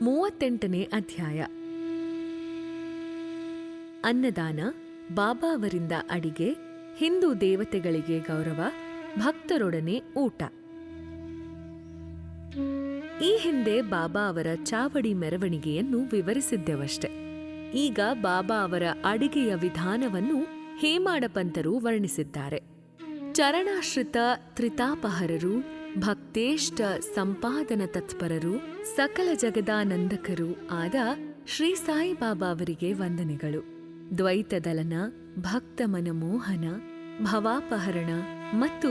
38ನೇ ಅಧ್ಯಾಯ. ಅನ್ನದಾನ, ಬಾಬಾ ಅವರಿಂದ ಅಡಿಗೆ, ಹಿಂದೂ ದೇವತೆಗಳಿಗೆ ಗೌರವ, ಭಕ್ತರೊಡನೆ ಊಟ. ಈ ಹಿಂದೆ ಬಾಬಾ ಅವರ ಚಾವಡಿ ಮೆರವಣಿಗೆಯನ್ನು ವಿವರಿಸಿದ್ದೆವಷ್ಟೆ. ಈಗ ಬಾಬಾ ಅವರ ಅಡಿಗೆಯ ವಿಧಾನವನ್ನು ಹೇಮಾಡ ಪಂತರು ವರ್ಣಿಸಿದ್ದಾರೆ. ಚರಣಾಶ್ರಿತ ತ್ರಿತಾಪಹರರು, ಭಕ್ತೇಷ್ಟ ಸಂಪಾದನ ತತ್ಪರರು, ಸಕಲ ಜಗದಾನಂದಕರು ಆದ ಶ್ರೀ ಸಾಯಿಬಾಬಾ ಅವರಿಗೆ ವಂದನೆಗಳು. ದ್ವೈತದಲನ, ಭಕ್ತ ಮನಮೋಹನ, ಭವಾಪಹರಣ ಮತ್ತು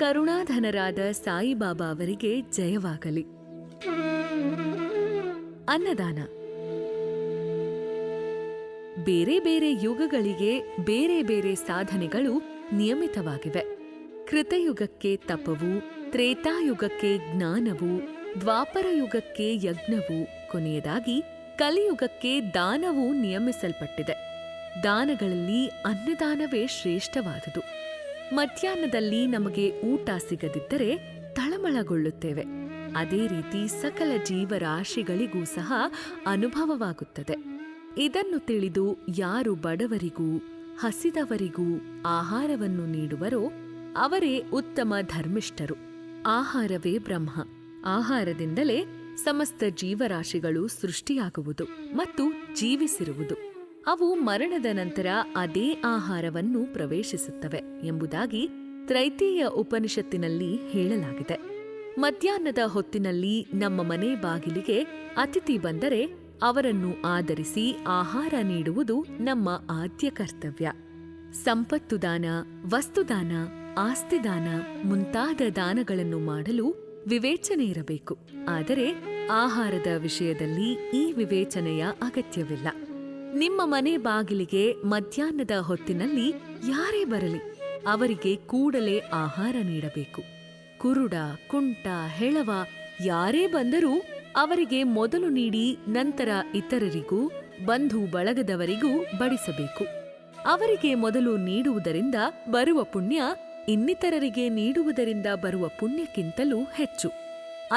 ಕರುಣಾಧನರಾದ ಸಾಯಿಬಾಬಾ ಅವರಿಗೆ ಜಯವಾಗಲಿ. ಅನ್ನದಾನ. ಬೇರೆ ಬೇರೆ ಯುಗಗಳಿಗೆ ಬೇರೆ ಬೇರೆ ಸಾಧನೆಗಳು ನಿಯಮಿತವಾಗಿವೆ. ಕೃತಯುಗಕ್ಕೆ ತಪವು, ತ್ರೇತಾಯುಗಕ್ಕೆ ಜ್ಞಾನವು, ದ್ವಾಪರ ಯುಗಕ್ಕೆ ಯಜ್ಞವು, ಕೊನೆಯದಾಗಿ ಕಲಿಯುಗಕ್ಕೆ ದಾನವೂ ನಿಯಮಿಸಲ್ಪಟ್ಟಿದೆ. ದಾನಗಳಲ್ಲಿ ಅನ್ನದಾನವೇ ಶ್ರೇಷ್ಠವಾದುದು. ಮಧ್ಯಾಹ್ನದಲ್ಲಿ ನಮಗೆ ಊಟ ಸಿಗದಿದ್ದರೆ ತಳಮಳಗೊಳ್ಳುತ್ತೇವೆ. ಅದೇ ರೀತಿ ಸಕಲ ಜೀವರಾಶಿಗಳಿಗೂ ಸಹ ಅನುಭವವಾಗುತ್ತದೆ. ಇದನ್ನು ತಿಳಿದು ಯಾರು ಬಡವರಿಗೂ ಹಸಿದವರಿಗೂ ಆಹಾರವನ್ನು ನೀಡುವರೋ ಅವರೇ ಉತ್ತಮ ಧರ್ಮಿಷ್ಠರು. ಆಹಾರವೇ ಬ್ರಹ್ಮ. ಆಹಾರದಿಂದಲೇ ಸಮಸ್ತ ಜೀವರಾಶಿಗಳು ಸೃಷ್ಟಿಯಾಗುವುದು ಮತ್ತು ಜೀವಿಸಿರುವುದು. ಅವು ಮರಣದ ನಂತರ ಅದೇ ಆಹಾರವನ್ನು ಪ್ರವೇಶಿಸುತ್ತವೆ ಎಂಬುದಾಗಿ ತೈತ್ತೀಯ ಉಪನಿಷತ್ತಿನಲ್ಲಿ ಹೇಳಲಾಗಿದೆ. ಮಧ್ಯಾಹ್ನದ ಹೊತ್ತಿನಲ್ಲಿ ನಮ್ಮ ಮನೆ ಬಾಗಿಲಿಗೆ ಅತಿಥಿ ಬಂದರೆ ಅವರನ್ನು ಆದರಿಸಿ ಆಹಾರ ನೀಡುವುದು ನಮ್ಮ ಆದ್ಯ ಕರ್ತವ್ಯ. ಸಂಪತ್ತು ದಾನ, ವಸ್ತುದಾನ, ಆಸ್ತಿದಾನ ಮುಂತಾದ ದಾನಗಳನ್ನು ಮಾಡಲು ವಿವೇಚನೆ ಇರಬೇಕು. ಆದರೆ ಆಹಾರದ ವಿಷಯದಲ್ಲಿ ಈ ವಿವೇಚನೆಯ ಅಗತ್ಯವಿಲ್ಲ. ನಿಮ್ಮ ಮನೆ ಬಾಗಿಲಿಗೆ ಮಧ್ಯಾಹ್ನದ ಹೊತ್ತಿನಲ್ಲಿ ಯಾರೇ ಬರಲಿ ಅವರಿಗೆ ಕೂಡಲೇ ಆಹಾರ ನೀಡಬೇಕು. ಕುರುಡ, ಕುಂಟ, ಹೆಳವ ಯಾರೇ ಬಂದರೂ ಅವರಿಗೆ ಮೊದಲು ನೀಡಿ ನಂತರ ಇತರರಿಗೂ ಬಂಧು ಬಳಗದವರಿಗೂ ಬಡಿಸಬೇಕು. ಅವರಿಗೆ ಮೊದಲು ನೀಡುವುದರಿಂದ ಬರುವ ಪುಣ್ಯ ಇನ್ನಿತರರಿಗೆ ನೀಡುವುದರಿಂದ ಬರುವ ಪುಣ್ಯಕ್ಕಿಂತಲೂ ಹೆಚ್ಚು.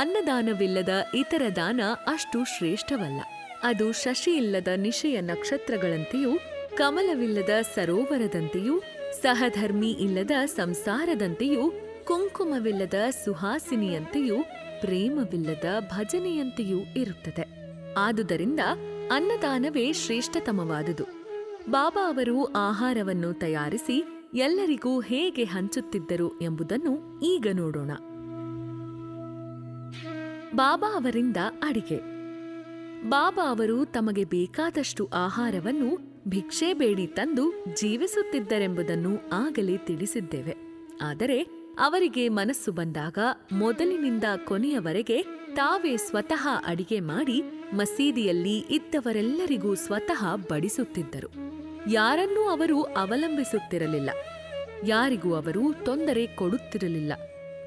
ಅನ್ನದಾನವಿಲ್ಲದ ಇತರ ದಾನ ಅಷ್ಟು ಶ್ರೇಷ್ಠವಲ್ಲ. ಅದು ಶಶಿಯಿಲ್ಲದ ನಿಶೆಯ ನಕ್ಷತ್ರಗಳಂತೆಯೂ, ಕಮಲವಿಲ್ಲದ ಸರೋವರದಂತೆಯೂ, ಸಹಧರ್ಮಿ ಇಲ್ಲದ ಸಂಸಾರದಂತೆಯೂ, ಕುಂಕುಮವಿಲ್ಲದ ಸುಹಾಸಿನಿಯಂತೆಯೂ, ಪ್ರೇಮವಿಲ್ಲದ ಭಜನೆಯಂತೆಯೂ ಇರುತ್ತದೆ. ಆದುದರಿಂದ ಅನ್ನದಾನವೇ ಶ್ರೇಷ್ಠತಮವಾದುದು. ಬಾಬಾ ಅವರು ಆಹಾರವನ್ನು ತಯಾರಿಸಿ ಎಲ್ಲರಿಗೂ ಹೇಗೆ ಹಂಚುತ್ತಿದ್ದರು ಎಂಬುದನ್ನು ಈಗ ನೋಡೋಣ. ಬಾಬಾ ಅವರಿಂದ ಅಡಿಗೆ. ಬಾಬಾ ಅವರು ತಮಗೆ ಬೇಕಾದಷ್ಟು ಆಹಾರವನ್ನು ಭಿಕ್ಷೆ ಬೇಡಿ ತಂದು ಜೀವಿಸುತ್ತಿದ್ದರೆಂಬುದನ್ನು ಆಗಲೇ ತಿಳಿಸಿದ್ದೇವೆ. ಆದರೆ ಅವರಿಗೆ ಮನಸ್ಸು ಬಂದಾಗ ಮೊದಲಿನಿಂದ ಕೊನೆಯವರೆಗೆ ತಾವೇ ಸ್ವತಃ ಅಡಿಗೆ ಮಾಡಿ ಮಸೀದಿಯಲ್ಲಿ ಇದ್ದವರೆಲ್ಲರಿಗೂ ಸ್ವತಃ ಬಡಿಸುತ್ತಿದ್ದರು. ಯಾರನ್ನೂ ಅವರು ಅವಲಂಬಿಸುತ್ತಿರಲಿಲ್ಲ. ಯಾರಿಗೂ ಅವರು ತೊಂದರೆ ಕೊಡುತ್ತಿರಲಿಲ್ಲ.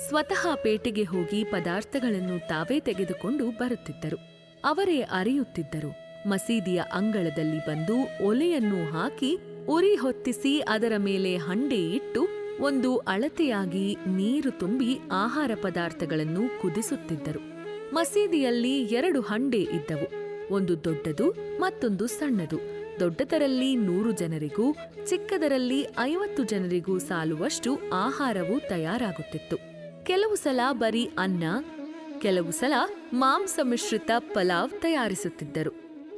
ಸ್ವತಃ ಪೇಟೆಗೆ ಹೋಗಿ ಪದಾರ್ಥಗಳನ್ನು ತಾವೇ ತೆಗೆದುಕೊಂಡು ಬರುತ್ತಿದ್ದರು. ಅವರೇ ಅರಿಯುತ್ತಿದ್ದರು. ಮಸೀದಿಯ ಅಂಗಳದಲ್ಲಿ ಬಂದು ಒಲೆಯನ್ನು ಹಾಕಿ ಉರಿ ಹೊತ್ತಿಸಿ ಅದರ ಮೇಲೆ ಹಂಡೆ ಇಟ್ಟು ಒಂದು ಅಳತೆಯಾಗಿ ನೀರು ತುಂಬಿ ಆಹಾರ ಪದಾರ್ಥಗಳನ್ನು ಕುದಿಸುತ್ತಿದ್ದರು. ಮಸೀದಿಯಲ್ಲಿ 2 ಹಂಡೆ ಇದ್ದವು. ಒಂದು ದೊಡ್ಡದು, ಮತ್ತೊಂದು ಸಣ್ಣದು. ದೊಡ್ಡದರಲ್ಲಿ 100 ಜನರಿಗೂ, ಚಿಕ್ಕದರಲ್ಲಿ 50 ಜನರಿಗೂ ಸಾಲುವಷ್ಟು ಆಹಾರವು ತಯಾರಾಗುತ್ತಿತ್ತು. ಕೆಲವು ಸಲ ಬರೀ ಅನ್ನ, ಕೆಲವು ಸಲ ಮಾಂಸ ಮಿಶ್ರಿತ ಪಲಾವ್ ತಯಾರಿಸುತ್ತಿದ್ದರು.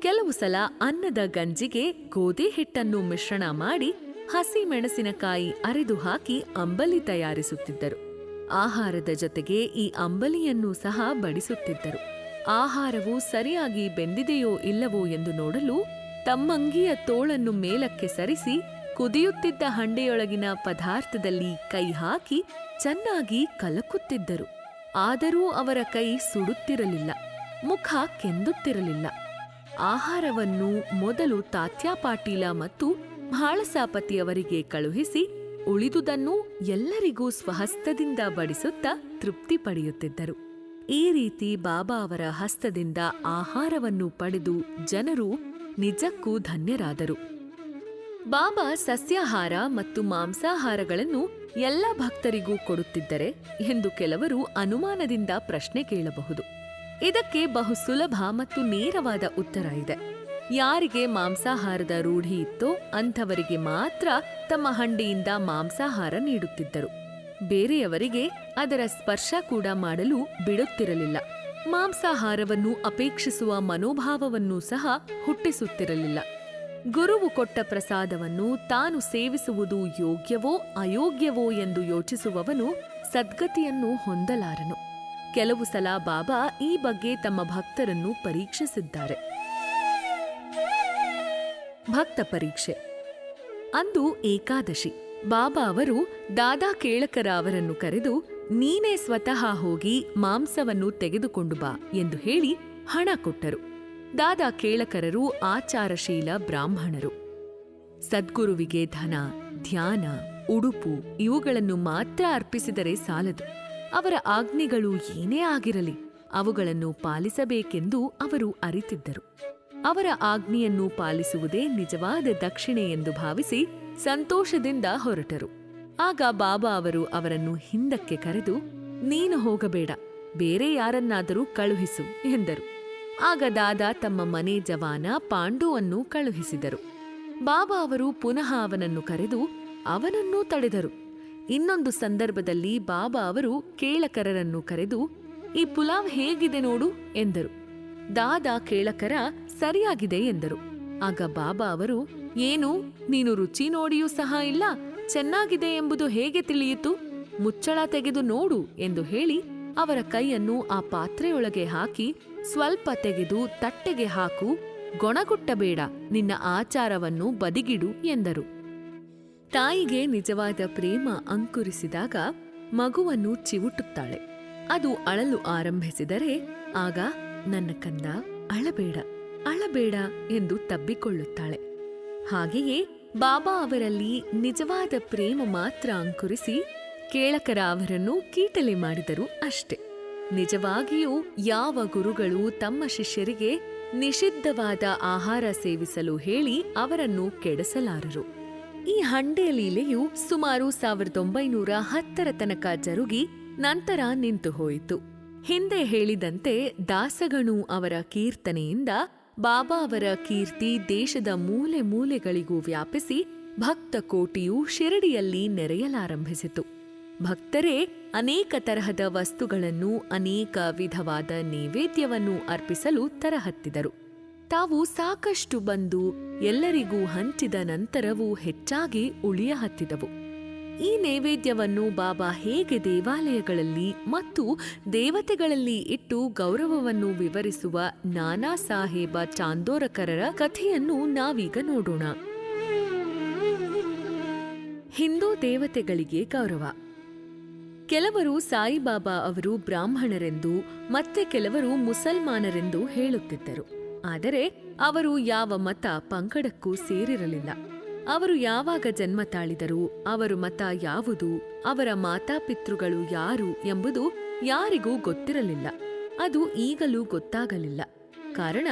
ಕೆಲವು ಸಲ ಅನ್ನದ ಗಂಜಿಗೆ ಗೋಧಿ ಹಿಟ್ಟನ್ನು ಮಿಶ್ರಣ ಮಾಡಿ ಹಸಿ ಮೆಣಸಿನಕಾಯಿ ಅರೆದು ಹಾಕಿ ಅಂಬಲಿ ತಯಾರಿಸುತ್ತಿದ್ದರು. ಆಹಾರದ ಜೊತೆಗೆ ಈ ಅಂಬಲಿಯನ್ನು ಸಹ ಬಡಿಸುತ್ತಿದ್ದರು. ಆಹಾರವು ಸರಿಯಾಗಿ ಬೆಂದಿದೆಯೋ ಇಲ್ಲವೋ ಎಂದು ನೋಡಲು ತಮ್ಮಂಗಿಯ ತೋಳನ್ನು ಮೇಲಕ್ಕೆ ಸರಿಸಿ ಕುದಿಯುತ್ತಿದ್ದ ಹಂಡೆಯೊಳಗಿನ ಪದಾರ್ಥದಲ್ಲಿ ಕೈ ಹಾಕಿ ಚೆನ್ನಾಗಿ ಕಲಕುತ್ತಿದ್ದರು. ಆದರೂ ಅವರ ಕೈ ಸುಡುತ್ತಿರಲಿಲ್ಲ, ಮುಖ ಕೆಂದುತ್ತಿರಲಿಲ್ಲ. ಆಹಾರವನ್ನು ಮೊದಲು ತಾತ್ಯಾ ಪಾಟೀಲ ಮತ್ತು ಭಾಳಸಾಪತಿಯವರಿಗೆ ಕಳುಹಿಸಿ ಉಳಿದುದನ್ನು ಎಲ್ಲರಿಗೂ ಸ್ವಹಸ್ತದಿಂದ ಬಡಿಸುತ್ತಾ ತೃಪ್ತಿ ಪಡೆಯುತ್ತಿದ್ದರು. ಈ ರೀತಿ ಬಾಬಾ ಅವರ ಹಸ್ತದಿಂದ ಆಹಾರವನ್ನು ಪಡೆದು ಜನರು ನಿಜಕ್ಕೂ ಧನ್ಯರಾದರು. ಬಾಬಾ ಸಸ್ಯಾಹಾರ ಮತ್ತು ಮಾಂಸಾಹಾರಗಳನ್ನು ಎಲ್ಲ ಭಕ್ತರಿಗೂ ಕೊಡುತ್ತಿದ್ದರೆ ಎಂದು ಕೆಲವರು ಅನುಮಾನದಿಂದ ಪ್ರಶ್ನೆ ಕೇಳಬಹುದು. ಇದಕ್ಕೆ ಬಹು ಸುಲಭ ಮತ್ತು ನೇರವಾದ ಉತ್ತರ ಇದೆ. ಯಾರಿಗೆ ಮಾಂಸಾಹಾರದ ರೂಢಿ ಇತ್ತೋ ಅಂಥವರಿಗೆ ಮಾತ್ರ ತಮ್ಮ ಹಂಡೆಯಿಂದ ಮಾಂಸಾಹಾರ ನೀಡುತ್ತಿದ್ದರು. ಬೇರೆಯವರಿಗೆ ಅದರ ಸ್ಪರ್ಶ ಕೂಡ ಮಾಡಲು ಬಿಡುತ್ತಿರಲಿಲ್ಲ. ಮಾಂಸಾಹಾರವನ್ನು ಅಪೇಕ್ಷಿಸುವ ಮನೋಭಾವವನ್ನೂ ಸಹ ಹುಟ್ಟಿಸುತ್ತಿರಲಿಲ್ಲ. ಗುರುವು ಕೊಟ್ಟ ಪ್ರಸಾದವನ್ನು ತಾನು ಸೇವಿಸುವುದು ಯೋಗ್ಯವೋ ಅಯೋಗ್ಯವೋ ಎಂದು ಯೋಚಿಸುವವನು ಸದ್ಗತಿಯನ್ನು ಹೊಂದಲಾರನು. ಕೆಲವು ಸಲ ಬಾಬಾ ಈ ಬಗ್ಗೆ ತಮ್ಮ ಭಕ್ತರನ್ನು ಪರೀಕ್ಷಿಸಿದ್ದಾರೆ. ಭಕ್ತ ಪರೀಕ್ಷೆ. ಅಂದು ಏಕಾದಶಿ. ಬಾಬಾ ಅವರು ದಾದಾ ಕೇಳಕರ ಅವರನ್ನು ಕರೆದು, ನೀನೇ ಸ್ವತಃ ಹೋಗಿ ಮಾಂಸವನ್ನು ತೆಗೆದುಕೊಂಡು ಬಾ ಎಂದು ಹೇಳಿ ಹಣ ಕೊಟ್ಟರು. ದಾದಾ ಕೇಳಕರರು ಆಚಾರಶೀಲ ಬ್ರಾಹ್ಮಣರು. ಸದ್ಗುರುವಿಗೆ ಧನ, ಧ್ಯಾನ, ಉಡುಪು ಇವುಗಳನ್ನು ಮಾತ್ರ ಅರ್ಪಿಸಿದರೆ ಸಾಲದು. ಅವರ ಆಜ್ಞೆಗಳು ಏನೇ ಆಗಿರಲಿ ಅವುಗಳನ್ನು ಪಾಲಿಸಬೇಕೆಂದು ಅವರು ಅರಿತಿದ್ದರು. ಅವರ ಆಜ್ಞೆಯನ್ನು ಪಾಲಿಸುವುದೇ ನಿಜವಾದ ದಕ್ಷಿಣೆ ಎಂದು ಭಾವಿಸಿ ಸಂತೋಷದಿಂದ ಹೊರಟರು. ಆಗ ಬಾಬಾ ಅವರು ಅವರನ್ನು ಹಿಂದಕ್ಕೆ ಕರೆದು, ನೀನು ಹೋಗಬೇಡ, ಬೇರೆ ಯಾರನ್ನಾದರೂ ಕಳುಹಿಸು ಎಂದರು. ಆಗ ದಾದಾ ತಮ್ಮ ಮನೆ ಜವಾನ ಪಾಂಡುವನ್ನು ಕಳುಹಿಸಿದರು. ಬಾಬಾ ಅವರು ಪುನಃ ಅವನನ್ನು ಕರೆದು ಅವನನ್ನೂ ತಡೆದರು. ಇನ್ನೊಂದು ಸಂದರ್ಭದಲ್ಲಿ ಬಾಬಾ ಅವರು ಕೇಳಕರರನ್ನು ಕರೆದು, ಈ ಪುಲಾವ್ ಹೇಗಿದೆ ನೋಡು ಎಂದರು. ದಾದಾ ಕೇಳಕರ ಸರಿಯಾಗಿದೆ ಎಂದರು. ಆಗ ಬಾಬಾ ಅವರು, ಏನು, ನೀನು ರುಚಿ ನೋಡಿಯೂ ಸಹ ಇಲ್ಲ, ಚೆನ್ನಾಗಿದೆ ಎಂಬುದು ಹೇಗೆ ತಿಳಿಯಿತು? ಮುಚ್ಚಳ ತೆಗೆದು ನೋಡು ಎಂದು ಹೇಳಿ ಅವರ ಕೈಯನ್ನು ಆ ಪಾತ್ರೆಯೊಳಗೆ ಹಾಕಿ ಸ್ವಲ್ಪ ತೆಗೆದು ತಟ್ಟೆಗೆ ಹಾಕು, ಗೊಣಗುಟ್ಟಬೇಡ, ನಿನ್ನ ಆಚಾರವನ್ನು ಬದಿಗಿಡು ಎಂದರು. ತಾಯಿಗೆ ನಿಜವಾದ ಪ್ರೇಮ ಅಂಕುರಿಸಿದಾಗ ಮಗುವನ್ನು ಚಿವುಟುತ್ತಾಳೆ. ಅದು ಅಳಲು ಆರಂಭಿಸಿದರೆ ಆಗ ನನ್ನ ಕಂದ ಅಳಬೇಡ ಅಳಬೇಡ ಎಂದು ತಬ್ಬಿಕೊಳ್ಳುತ್ತಾಳೆ. ಹಾಗೆಯೇ ಬಾಬಾ ಅವರಲ್ಲಿ ನಿಜವಾದ ಪ್ರೇಮ ಮಾತ್ರ ಅಂಕುರಿಸಿ ಕೇಳಕರ ಅವರನ್ನು ಕೀಟಲೆ ಮಾಡಿದರು ಅಷ್ಟೆ. ನಿಜವಾಗಿಯೂ ಯಾವ ಗುರುಗಳು ತಮ್ಮ ಶಿಷ್ಯರಿಗೆ ನಿಷಿದ್ಧವಾದ ಆಹಾರ ಸೇವಿಸಲು ಹೇಳಿ ಅವರನ್ನು ಕೆಡಿಸಲಾರರು. ಈ ಹಂಡೆ ಲೀಲೆಯು ಸುಮಾರು 1910 ತನಕ ಜರುಗಿ ನಂತರ ನಿಂತು ಹೋಯಿತು. ಹಿಂದೆ ಹೇಳಿದಂತೆ ದಾಸಗಣು ಅವರ ಕೀರ್ತನೆಯಿಂದ ಬಾಬಾ ಅವರ ಕೀರ್ತಿ ದೇಶದ ಮೂಲೆ ಮೂಲೆಗಳಿಗೂ ವ್ಯಾಪಿಸಿ ಭಕ್ತ ಕೋಟಿಯು ಶಿರಡಿಯಲ್ಲಿ ನೆರೆಯಲಾರಂಭಿಸಿತು. ಭಕ್ತರೇ ಅನೇಕ ತರಹದ ವಸ್ತುಗಳನ್ನು, ಅನೇಕ ವಿಧವಾದ ನೈವೇದ್ಯವನ್ನು ಅರ್ಪಿಸಲು ತರಹತ್ತಿದರು. ತಾವು ಸಾಕಷ್ಟು ಬಂದು ಎಲ್ಲರಿಗೂ ಹಂಚಿದ ನಂತರವೂ ಹೆಚ್ಚಾಗಿ ಉಳಿಯಹತ್ತಿದವು. ಈ ನೈವೇದ್ಯವನ್ನು ಬಾಬಾ ಹೇಗೆ ದೇವಾಲಯಗಳಲ್ಲಿ ಮತ್ತು ದೇವತೆಗಳಲ್ಲಿ ಇಟ್ಟು ಗೌರವವನ್ನು ವಿವರಿಸುವ ನಾನಾ ಸಾಹೇಬ ಚಾಂದೋರಕರರ ಕಥೆಯನ್ನು ನಾವೀಗ ನೋಡೋಣ. ಹಿಂದೂ ದೇವತೆಗಳಿಗೆ ಗೌರವ. ಕೆಲವರು ಸಾಯಿಬಾಬಾ ಅವರು ಬ್ರಾಹ್ಮಣರೆಂದು ಮತ್ತೆ ಕೆಲವರು ಮುಸಲ್ಮಾನರೆಂದು ಹೇಳುತ್ತಿದ್ದರು. ಆದರೆ ಅವರು ಯಾವ ಮತ ಪಂಗಡಕ್ಕೂ ಸೇರಿರಲಿಲ್ಲ. ಅವರು ಯಾವಾಗ ಜನ್ಮ ತಾಳಿದರು, ಅವರ ಮತ ಯಾವುದು, ಅವರ ಮಾತಾಪಿತೃಗಳು ಯಾರು ಎಂಬುದು ಯಾರಿಗೂ ಗೊತ್ತಿರಲಿಲ್ಲ. ಅದು ಈಗಲೂ ಗೊತ್ತಾಗಲಿಲ್ಲ. ಕಾರಣ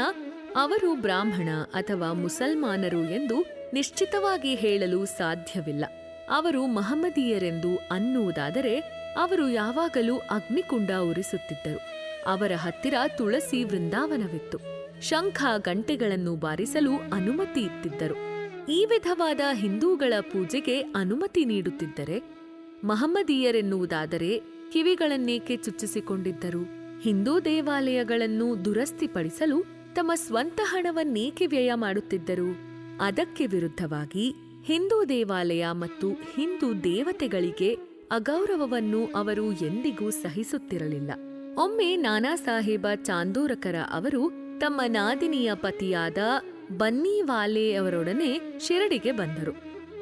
ಅವರು ಬ್ರಾಹ್ಮಣ ಅಥವಾ ಮುಸಲ್ಮಾನರು ಎಂದು ನಿಶ್ಚಿತವಾಗಿ ಹೇಳಲು ಸಾಧ್ಯವಿಲ್ಲ. ಅವರು ಮಹಮ್ಮದೀಯರೆಂದು ಅನ್ನುವುದಾದರೆ ಅವರು ಯಾವಾಗಲೂ ಅಗ್ನಿಕುಂಡ ಉರಿಸುತ್ತಿದ್ದರು. ಅವರ ಹತ್ತಿರ ತುಳಸಿ ವೃಂದಾವನವಿತ್ತು. ಶಂಖ ಗಂಟೆಗಳನ್ನು ಬಾರಿಸಲು ಅನುಮತಿ ಇತ್ತಿದ್ದರು. ಈ ವಿಧವಾದ ಹಿಂದೂಗಳ ಪೂಜೆಗೆ ಅನುಮತಿ ನೀಡುತ್ತಿದ್ದರೆ, ಮಹಮ್ಮದೀಯರೆನ್ನುವುದಾದರೆ ಕಿವಿಗಳನ್ನೇಕೆ ಚುಚ್ಚಿಸಿಕೊಂಡಿದ್ದರು? ಹಿಂದೂ ದೇವಾಲಯಗಳನ್ನು ದುರಸ್ತಿಪಡಿಸಲು ತಮ್ಮ ಸ್ವಂತ ಹಣವನ್ನೇಕೆ ವ್ಯಯ ಮಾಡುತ್ತಿದ್ದರು? ಅದಕ್ಕೆ ವಿರುದ್ಧವಾಗಿ ಹಿಂದೂ ದೇವಾಲಯ ಮತ್ತು ಹಿಂದೂ ದೇವತೆಗಳಿಗೆ ಅಗೌರವವನ್ನು ಅವರು ಎಂದಿಗೂ ಸಹಿಸುತ್ತಿರಲಿಲ್ಲ. ಒಮ್ಮೆ ನಾನಾ ಸಾಹೇಬ ಚಾಂದೋರಕರ ಅವರು ತಮ್ಮ ನಾದಿನಿಯ ಪತಿಯಾದ ಬನ್ನೀವಾಲೆ ಅವರೊಡನೆ ಶಿರಡಿಗೆ ಬಂದರು.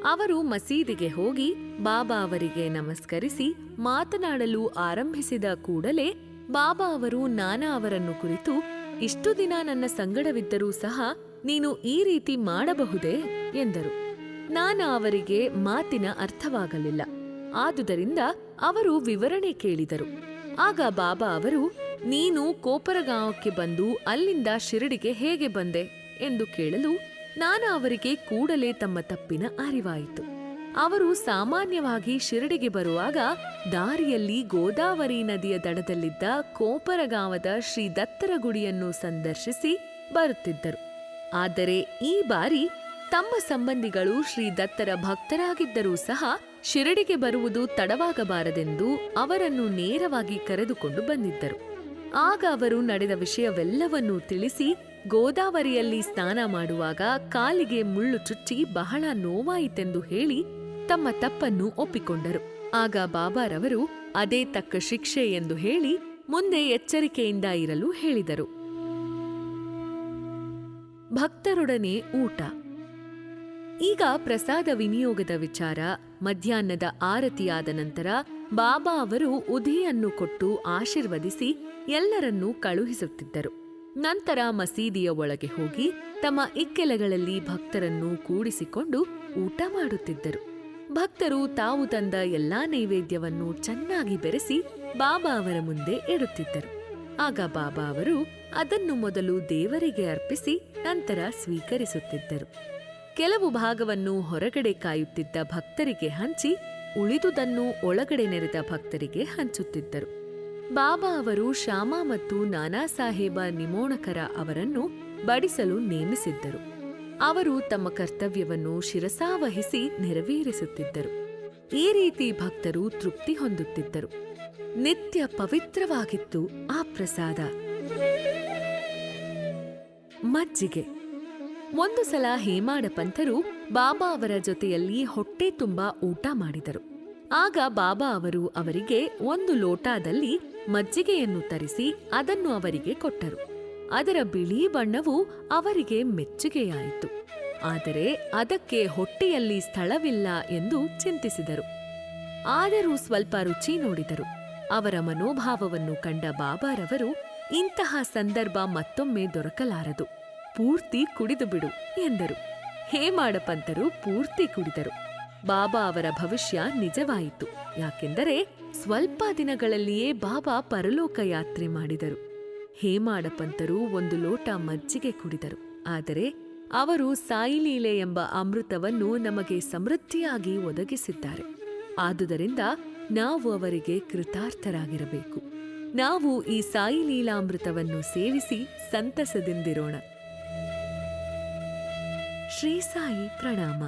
ಅವರು ಮಸೀದಿಗೆ ಹೋಗಿ ಬಾಬಾ ಅವರಿಗೆ ನಮಸ್ಕರಿಸಿ ಮಾತನಾಡಲು ಆರಂಭಿಸಿದ ಕೂಡಲೇ ಬಾಬಾ ಅವರು ನಾನಾ ಅವರನ್ನು ಕುರಿತು, ಇಷ್ಟು ದಿನ ನನ್ನ ಸಂಗಡವಿದ್ದರೂ ಸಹ ನೀನು ಈ ರೀತಿ ಮಾಡಬಹುದೇ ಎಂದರು. ನಾನಾ ಅವರಿಗೆ ಮಾತಿನ ಅರ್ಥವಾಗಲಿಲ್ಲ. ಆದುದರಿಂದ ಅವರು ವಿವರಣೆ ಕೇಳಿದರು. ಆಗ ಬಾಬಾ ಅವರು, ನೀನು ಕೋಪರಗಾಂವಕ್ಕೆ ಬಂದು ಅಲ್ಲಿಂದ ಶಿರಡಿಗೆ ಹೇಗೆ ಬಂದೆ ಎಂದು ಕೇಳಲು ನಾನಾ ಅವರಿಗೆ ಕೂಡಲೇ ತಮ್ಮ ತಪ್ಪಿನ ಅರಿವಾಯಿತು. ಅವರು ಸಾಮಾನ್ಯವಾಗಿ ಶಿರಡಿಗೆ ಬರುವಾಗ ದಾರಿಯಲ್ಲಿ ಗೋದಾವರಿ ನದಿಯ ದಡದಲ್ಲಿದ್ದ ಕೋಪರಗಾಂವದ ಶ್ರೀ ದತ್ತರ ಗುಡಿಯನ್ನು ಸಂದರ್ಶಿಸಿ ಬರುತ್ತಿದ್ದರು. ಆದರೆ ಈ ಬಾರಿ ತಮ್ಮ ಸಂಬಂಧಿಗಳು ಶ್ರೀ ದತ್ತರ ಭಕ್ತರಾಗಿದ್ದರೂ ಸಹ ಶಿರಡಿಗೆ ಬರುವುದು ತಡವಾಗಬಾರದೆಂದು ಅವರನ್ನು ನೇರವಾಗಿ ಕರೆದುಕೊಂಡು ಬಂದಿದ್ದರು. ಆಗ ಅವರು ನಡೆದ ವಿಷಯವೆಲ್ಲವನ್ನೂ ತಿಳಿಸಿ ಗೋದಾವರಿಯಲ್ಲಿ ಸ್ನಾನ ಮಾಡುವಾಗ ಕಾಲಿಗೆ ಮುಳ್ಳು ಚುಚ್ಚಿ ಬಹಳ ನೋವಾಯಿತೆಂದು ಹೇಳಿ ತಮ್ಮ ತಪ್ಪನ್ನು ಒಪ್ಪಿಕೊಂಡರು. ಆಗ ಬಾಬಾರವರು ಅದೇ ತಕ್ಕ ಶಿಕ್ಷೆ ಎಂದು ಹೇಳಿ ಮುಂದೆ ಎಚ್ಚರಿಕೆಯಿಂದ ಇರಲು ಹೇಳಿದರು. ಭಕ್ತರೊಡನೆ ಊಟ. ಈಗ ಪ್ರಸಾದ ವಿನಿಯೋಗದ ವಿಚಾರ. ಮಧ್ಯಾಹ್ನದ ಆರತಿಯಾದ ನಂತರ ಬಾಬಾ ಅವರು ಉಧಿಯನ್ನು ಕೊಟ್ಟು ಆಶೀರ್ವದಿಸಿ ಎಲ್ಲರನ್ನೂ ಕಳುಹಿಸುತ್ತಿದ್ದರು. ನಂತರ ಮಸೀದಿಯ ಒಳಗೆ ಹೋಗಿ ತಮ್ಮ ಇಕ್ಕೆಲಗಳಲ್ಲಿ ಭಕ್ತರನ್ನು ಕೂಡಿಸಿಕೊಂಡು ಊಟ ಮಾಡುತ್ತಿದ್ದರು. ಭಕ್ತರು ತಾವು ತಂದ ಎಲ್ಲಾ ನೈವೇದ್ಯವನ್ನು ಚೆನ್ನಾಗಿ ಬೆರೆಸಿ ಬಾಬಾ ಅವರ ಮುಂದೆ ಇಡುತ್ತಿದ್ದರು. ಆಗ ಬಾಬಾ ಅವರು ಅದನ್ನು ಮೊದಲು ದೇವರಿಗೆ ಅರ್ಪಿಸಿ ನಂತರ ಸ್ವೀಕರಿಸುತ್ತಿದ್ದರು. ಕೆಲವು ಭಾಗವನ್ನು ಹೊರಗಡೆ ಕಾಯುತ್ತಿದ್ದ ಭಕ್ತರಿಗೆ ಹಂಚಿ ಉಳಿದುದನ್ನು ಒಳಗಡೆ ನೆರೆದ ಭಕ್ತರಿಗೆ ಹಂಚುತ್ತಿದ್ದರು. ಬಾಬಾ ಅವರು ಶ್ಯಾಮ ಮತ್ತು ನಾನಾ ಸಾಹೇಬ ನಿಮೋಣಕರ ಅವರನ್ನು ಬಡಿಸಲು ನೇಮಿಸಿದ್ದರು. ಅವರು ತಮ್ಮ ಕರ್ತವ್ಯವನ್ನು ಶಿರಸಾವಹಿಸಿ ನೆರವೇರಿಸುತ್ತಿದ್ದರು. ಈ ರೀತಿ ಭಕ್ತರು ತೃಪ್ತಿ ಹೊಂದುತ್ತಿದ್ದರು. ನಿತ್ಯ ಪವಿತ್ರವಾಗಿತ್ತು ಆ ಪ್ರಸಾದ. ಮಜ್ಜಿಗೆ. ಒಂದು ಸಲ ಹೇಮಾಡ ಪಂಥರು ಬಾಬಾ ಅವರ ಜೊತೆಯಲ್ಲಿ ಹೊಟ್ಟೆ ತುಂಬಾ ಊಟ ಮಾಡಿದರು. ಆಗ ಬಾಬಾ ಅವರು ಅವರಿಗೆ ಒಂದು ಲೋಟದಲ್ಲಿ ಮಜ್ಜಿಗೆಯನ್ನು ತರಿಸಿ ಅದನ್ನು ಅವರಿಗೆ ಕೊಟ್ಟರು. ಅದರ ಬಿಳಿ ಬಣ್ಣವು ಅವರಿಗೆ ಮೆಚ್ಚುಗೆಯಾಯಿತು. ಆದರೆ ಅದಕ್ಕೆ ಹೊಟ್ಟೆಯಲ್ಲಿ ಸ್ಥಳವಿಲ್ಲ ಎಂದು ಚಿಂತಿಸಿದರು. ಆದರೂ ಸ್ವಲ್ಪ ರುಚಿ ನೋಡಿದರು. ಅವರ ಮನೋಭಾವವನ್ನು ಕಂಡ ಬಾಬಾರವರು, ಇಂತಹ ಸಂದರ್ಭ ಮತ್ತೊಮ್ಮೆ ದೊರಕಲಾರದು, ಪೂರ್ತಿ ಕುಡಿದು ಬಿಡು ಎಂದರು. ಹೇಮಾಡ ಪಂಥರು ಪೂರ್ತಿ ಕುಡಿದರು. ಬಾಬಾ ಅವರ ಭವಿಷ್ಯ ನಿಜವಾಯಿತು. ಯಾಕೆಂದರೆ ಸ್ವಲ್ಪ ದಿನಗಳಲ್ಲಿಯೇ ಬಾಬಾ ಪರಲೋಕ ಯಾತ್ರೆ ಮಾಡಿದರು. ಹೇಮಾಡ ಪಂಥರು ಒಂದು ಲೋಟ ಮಜ್ಜಿಗೆ ಕುಡಿದರು. ಆದರೆ ಅವರು ಸಾಯಿಲೀಲೆ ಎಂಬ ಅಮೃತವನ್ನು ನಮಗೆ ಸಮೃದ್ಧಿಯಾಗಿ ಒದಗಿಸಿದ್ದಾರೆ. ಆದುದರಿಂದ ನಾವು ಅವರಿಗೆ ಕೃತಾರ್ಥರಾಗಿರಬೇಕು. ನಾವು ಈ ಸಾಯಿಲೀಲಾಮೃತವನ್ನು ಸೇವಿಸಿ ಸಂತಸದಿಂದಿರೋಣ. ಶ್ರೀ ಸಾಯಿ ಪ್ರಣಾಮ.